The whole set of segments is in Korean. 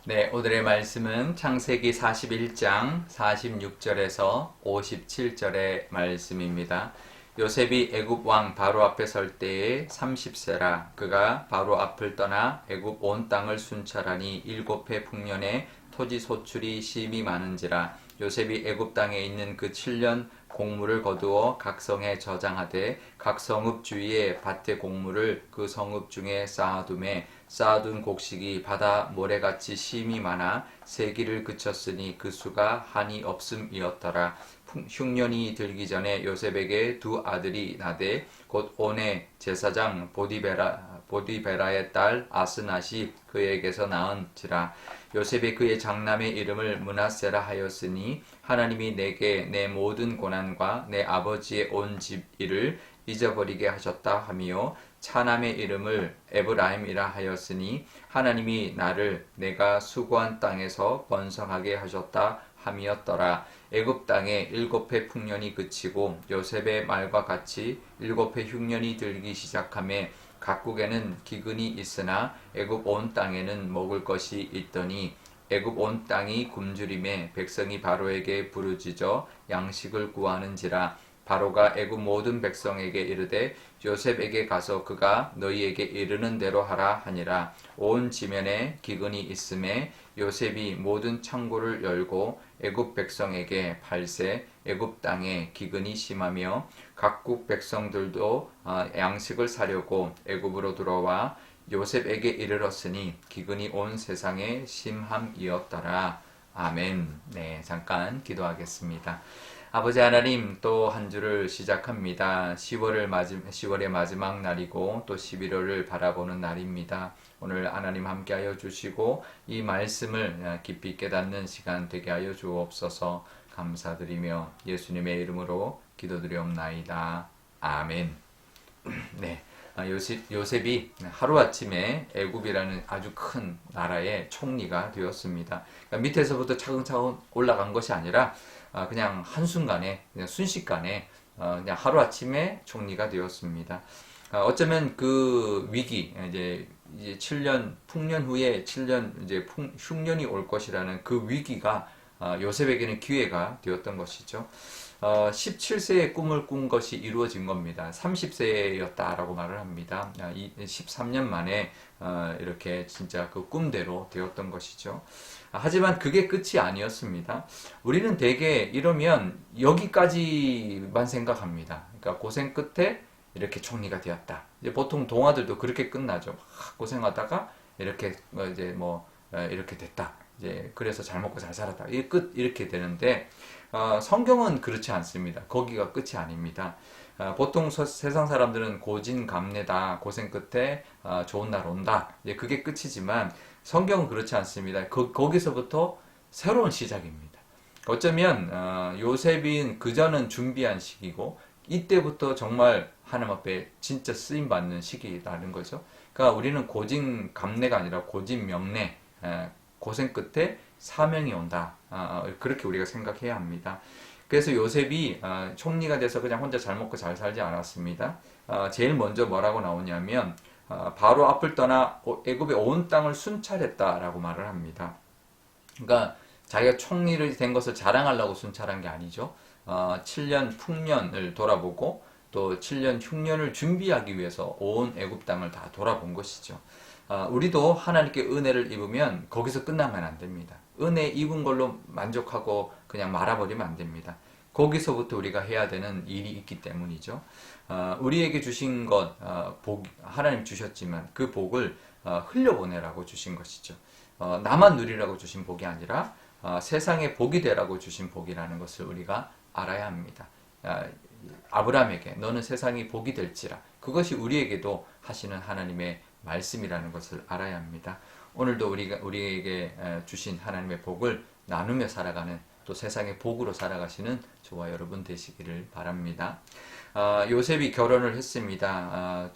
네, 오늘의 말씀은 창세기 41장 46절에서 57절의 말씀입니다. 요셉이 애굽 왕 바로 앞에 설 때에 30세라. 그가 바로 앞을 떠나 애굽 온 땅을 순찰하니 일곱 해 풍년에 토지 소출이 심히 많은지라. 요셉이 애굽 땅에 있는 그 7년 곡물을 거두어 각 성에 저장하되 각 성읍 주위에 밭의 곡물을 그 성읍 중에 쌓아두매 쌓아둔 곡식이 바다 모래같이 심이 많아 세기를 그쳤으니 그 수가 한이 없음이었더라. 흉년이 들기 전에 요셉에게 두 아들이 나되 곧 온의 제사장 보디베라의 딸 아스낫이 그에게서 낳은지라. 요셉이 그의 장남의 이름을 므낫세라 하였으니 하나님이 내게 내 모든 고난과 내 아버지의 온 집 일을 잊어버리게 하셨다 하며 차남의 이름을 에브라임이라 하였으니 하나님이 나를 내가 수고한 땅에서 번성하게 하셨다 함이었더라. 애굽 땅에 일곱 해 풍년이 그치고 요셉의 말과 같이 일곱 해 흉년이 들기 시작하매 각국에는 기근이 있으나 애굽 온 땅에는 먹을 것이 있더니 애굽 온 땅이 굶주림에 백성이 바로에게 부르짖어 양식을 구하는지라. 바로가 애굽 모든 백성에게 이르되 요셉에게 가서 그가 너희에게 이르는 대로 하라 하니라. 온 지면에 기근이 있음에 요셉이 모든 창고를 열고 애굽 백성에게 팔세. 애굽 땅에 기근이 심하며 각국 백성들도 양식을 사려고 애굽으로 들어와 요셉에게 이르렀으니 기근이 온 세상에 심함이었더라. 아멘. 네, 잠깐 기도하겠습니다. 아버지 하나님, 또 한 주를 시작합니다. 10월의 마지막 날이고 또 11월을 바라보는 날입니다. 오늘 하나님 함께하여 주시고 이 말씀을 깊이 깨닫는 시간 되게 하여 주옵소서. 감사드리며 예수님의 이름으로 기도드리옵나이다. 아멘. 네. 요셉이 하루아침에 애굽이라는 아주 큰 나라의 총리가 되었습니다. 그러니까 밑에서부터 차근차근 올라간 것이 아니라 그냥 한순간에, 그냥 순식간에 그냥 하루아침에 총리가 되었습니다. 어쩌면 그 위기, 이제 7년, 풍년 후에 7년 이제 흉년이 올 것이라는 그 위기가 요셉에게는 기회가 되었던 것이죠. 17세의 꿈을 꾼 것이 이루어진 겁니다. 30세였다라고 말을 합니다. 13년 만에 이렇게 진짜 그 꿈대로 되었던 것이죠. 하지만 그게 끝이 아니었습니다. 우리는 대개 이러면 여기까지만 생각합니다. 그러니까 고생 끝에 이렇게 총리가 되었다. 이제 보통 동화들도 그렇게 끝나죠. 막 고생하다가 이렇게 이제 이렇게 됐다. 이제 그래서 잘 먹고 잘 살았다. 이 끝 이렇게 되는데 성경은 그렇지 않습니다. 거기가 끝이 아닙니다. 보통 세상 사람들은 고진감래다. 고생 끝에 좋은 날 온다. 이제 그게 끝이지만 성경은 그렇지 않습니다. 거기서부터 새로운 시작입니다. 어쩌면 요셉인 그전은 준비한 시기고 이때부터 정말 하나님 앞에 진짜 쓰임 받는 시기라는 거죠. 그러니까 우리는 고진감래가 아니라 고진명래, 고생 끝에 사명이 온다. 그렇게 우리가 생각해야 합니다. 그래서 요셉이 총리가 돼서 그냥 혼자 잘 먹고 잘 살지 않았습니다. 제일 먼저 뭐라고 나오냐면 바로 앞을 떠나 애굽의 온 땅을 순찰했다라고 말을 합니다. 그러니까 자기가 총리를 된 것을 자랑하려고 순찰한 게 아니죠. 7년 풍년을 돌아보고 또 7년 흉년을 준비하기 위해서 온 애굽 땅을 다 돌아본 것이죠. 우리도 하나님께 은혜를 입으면 거기서 끝나면 안 됩니다. 은혜 입은 걸로 만족하고 그냥 말아버리면 안 됩니다. 거기서부터 우리가 해야 되는 일이 있기 때문이죠. 우리에게 주신 것, 하나님 주셨지만 그 복을 흘려보내라고 주신 것이죠. 나만 누리라고 주신 복이 아니라 세상에 복이 되라고 주신 복이라는 것을 우리가 알아야 합니다. 아브라함에게 너는 세상이 복이 될지라. 그것이 우리에게도 하시는 하나님의 말씀이라는 것을 알아야 합니다. 오늘도 우리에게 주신 하나님의 복을 나누며 살아가는, 또 세상의 복으로 살아가시는 저와 여러분 되시기를 바랍니다. 요셉이 결혼을 했습니다.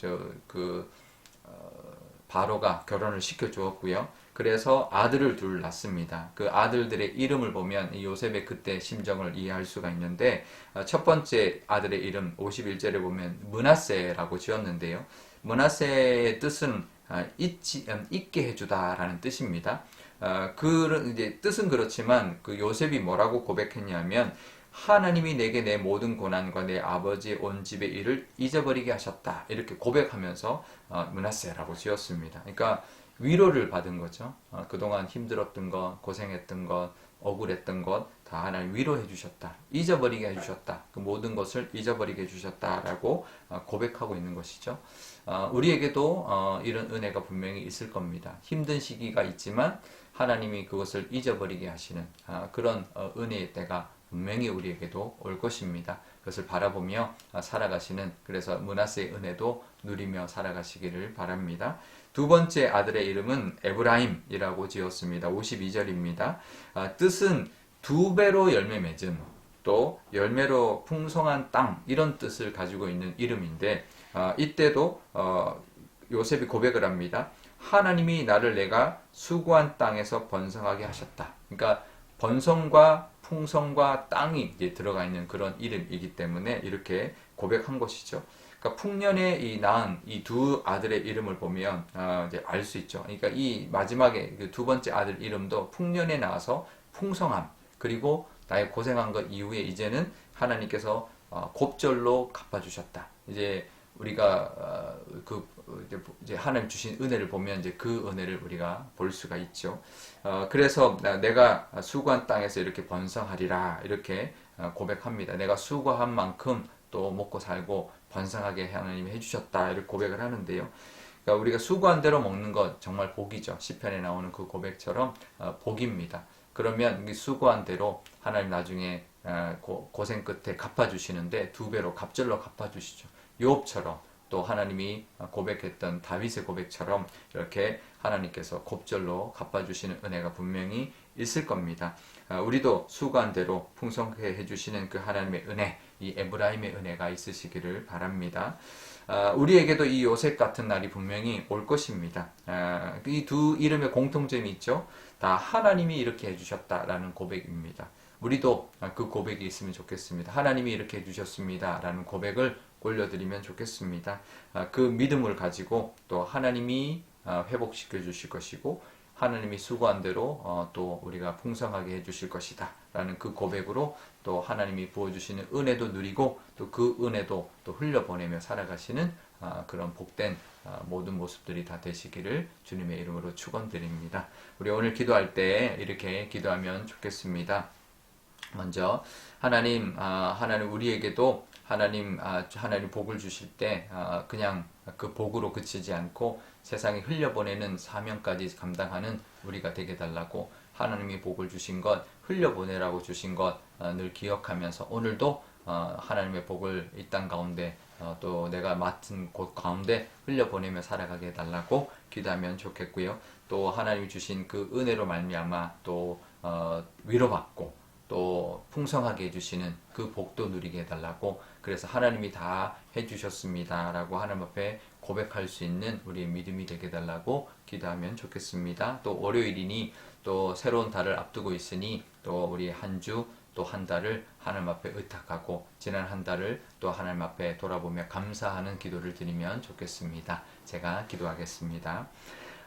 바로가 결혼을 시켜주었고요. 그래서 아들을 둘 낳습니다. 그 아들들의 이름을 보면 이 요셉의 그때 심정을 이해할 수가 있는데, 첫 번째 아들의 이름 51절에 보면 므낫세라고 지었는데요. 므낫세의 뜻은 잊게 해주다라는 뜻입니다. 그 이제 뜻은 그렇지만 그 요셉이 뭐라고 고백했냐면 하나님이 내게 내 모든 고난과 내 아버지의 온 집의 일을 잊어버리게 하셨다. 이렇게 고백하면서 므낫세라고 지었습니다. 그러니까 위로를 받은 거죠. 그동안 힘들었던 것, 고생했던 것, 억울했던 것 다 하나님 위로해 주셨다. 잊어버리게 해주셨다. 그 모든 것을 잊어버리게 해주셨다라고 고백하고 있는 것이죠. 우리에게도 이런 은혜가 분명히 있을 겁니다. 힘든 시기가 있지만 하나님이 그것을 잊어버리게 하시는 그런 은혜의 때가 분명히 우리에게도 올 것입니다. 그것을 바라보며 살아가시는, 그래서 므낫세의 은혜도 누리며 살아가시기를 바랍니다. 두 번째 아들의 이름은 에브라임이라고 지었습니다. 52절입니다. 뜻은 두 배로 열매 맺은, 또 열매로 풍성한 땅, 이런 뜻을 가지고 있는 이름인데 이때도 요셉이 고백을 합니다. 하나님이 나를 내가 수고한 땅에서 번성하게 하셨다. 그러니까 번성과 풍성과 땅이 이제 들어가 있는 그런 이름이기 때문에 이렇게 고백한 것이죠. 그러니까 풍년에 이 낳은 이 두 아들의 이름을 보면 이제 알 수 있죠. 그러니까 이 마지막에 그 두 번째 아들 이름도 풍년에 나와서 풍성함, 그리고 나의 고생한 것 이후에 이제는 하나님께서 곱절로 갚아주셨다. 이제 우리가 이제 하나님 주신 은혜를 보면 이제 그 은혜를 우리가 볼 수가 있죠. 그래서 내가 수고한 땅에서 이렇게 번성하리라 이렇게 고백합니다. 내가 수고한 만큼 또 먹고 살고 번성하게 하나님이 해주셨다 이렇게 고백을 하는데요. 그러니까 우리가 수고한 대로 먹는 것 정말 복이죠. 시편에 나오는 그 고백처럼 복입니다. 그러면 수고한 대로 하나님 나중에 고생 끝에 갚아주시는데 두 배로 갑절로 갚아주시죠. 욥처럼, 또 하나님이 고백했던 다윗의 고백처럼 이렇게 하나님께서 곱절로 갚아주시는 은혜가 분명히 있을 겁니다. 우리도 수고한 대로 풍성하게 해주시는 그 하나님의 은혜, 이 에브라임의 은혜가 있으시기를 바랍니다. 우리에게도 이 요셉 같은 날이 분명히 올 것입니다. 이 두 이름의 공통점이 있죠. 다 하나님이 이렇게 해주셨다라는 고백입니다. 우리도 그 고백이 있으면 좋겠습니다. 하나님이 이렇게 해주셨습니다 라는 고백을 올려드리면 좋겠습니다. 그 믿음을 가지고 또 하나님이 회복시켜 주실 것이고 하나님이 수고한 대로 또 우리가 풍성하게 해주실 것이다 라는 그 고백으로 또 하나님이 부어주시는 은혜도 누리고 또 그 은혜도 또 흘려보내며 살아가시는 그런 복된 모든 모습들이 다 되시기를 주님의 이름으로 축원드립니다. 우리 오늘 기도할 때 이렇게 기도하면 좋겠습니다. 먼저 하나님 우리에게도 하나님 복을 주실 때 그냥 그 복으로 그치지 않고 세상에 흘려보내는 사명까지 감당하는 우리가 되게 달라고, 하나님이 복을 주신 것, 흘려보내라고 주신 것 늘 기억하면서 오늘도 하나님의 복을 이 땅 가운데 또 내가 맡은 곳 가운데 흘려보내며 살아가게 해달라고 기도하면 좋겠고요. 또 하나님이 주신 그 은혜로 말미암아 또 위로받고 또 풍성하게 해주시는 그 복도 누리게 해달라고, 그래서 하나님이 다 해주셨습니다 라고 하나님 앞에 고백할 수 있는 우리의 믿음이 되게 해달라고 기도하면 좋겠습니다. 또 월요일이니 또 새로운 달을 앞두고 있으니 또 우리 한 주 또 한 달을 하나님 앞에 의탁하고 지난 한 달을 또 하나님 앞에 돌아보며 감사하는 기도를 드리면 좋겠습니다. 제가 기도하겠습니다.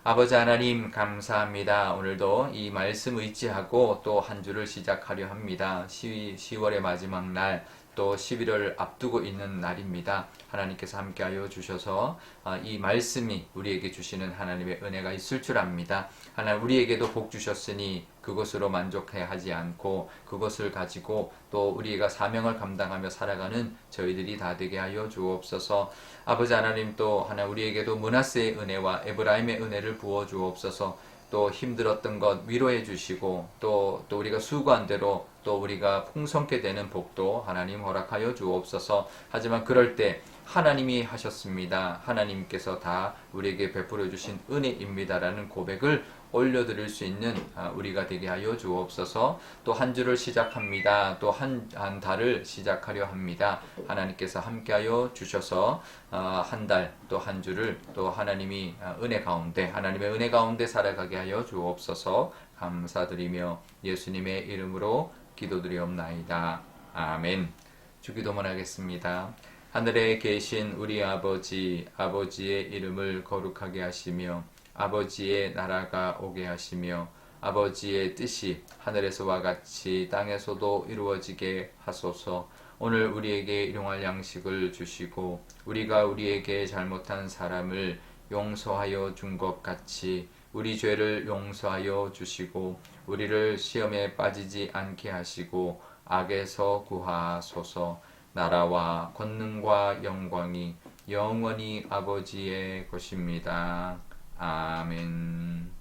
아버지 하나님 감사합니다. 오늘도 이 말씀 의지하고 또 한 주를 시작하려 합니다. 10월의 마지막 날, 또 11월 앞두고 있는 날입니다. 하나님께서 함께하여 주셔서 이 말씀이 우리에게 주시는 하나님의 은혜가 있을 줄 압니다. 하나님 우리에게도 복 주셨으니 그것으로 만족해야 하지 않고 그것을 가지고 또 우리가 사명을 감당하며 살아가는 저희들이 다 되게 하여 주옵소서. 아버지 하나님 또 하나님 우리에게도 므낫세의 은혜와 에브라임의 은혜를 부어 주옵소서. 또 힘들었던 것 위로해 주시고 또 우리가 수고한 대로 또 우리가 풍성케 되는 복도 하나님 허락하여 주옵소서. 하지만 그럴 때 하나님이 하셨습니다. 하나님께서 다 우리에게 베풀어 주신 은혜입니다라는 고백을 올려드릴 수 있는 우리가 되게 하여 주옵소서. 또 한 주를 시작합니다. 또 한 달을 시작하려 합니다. 하나님께서 함께하여 주셔서 한 달 또 한 주를 또 하나님이 하나님의 은혜 가운데 살아가게 하여 주옵소서. 감사드리며 예수님의 이름으로 기도드리옵나이다. 아멘. 주기도문 하겠습니다. 하늘에 계신 우리 아버지의 이름을 거룩하게 하시며 아버지의 나라가 오게 하시며 아버지의 뜻이 하늘에서와 같이 땅에서도 이루어지게 하소서. 오늘 우리에게 일용할 양식을 주시고 우리가 우리에게 잘못한 사람을 용서하여 준 것 같이 우리 죄를 용서하여 주시고 우리를 시험에 빠지지 않게 하시고 악에서 구하소서. 나라와 권능과 영광이 영원히 아버지의 것입니다. 아멘.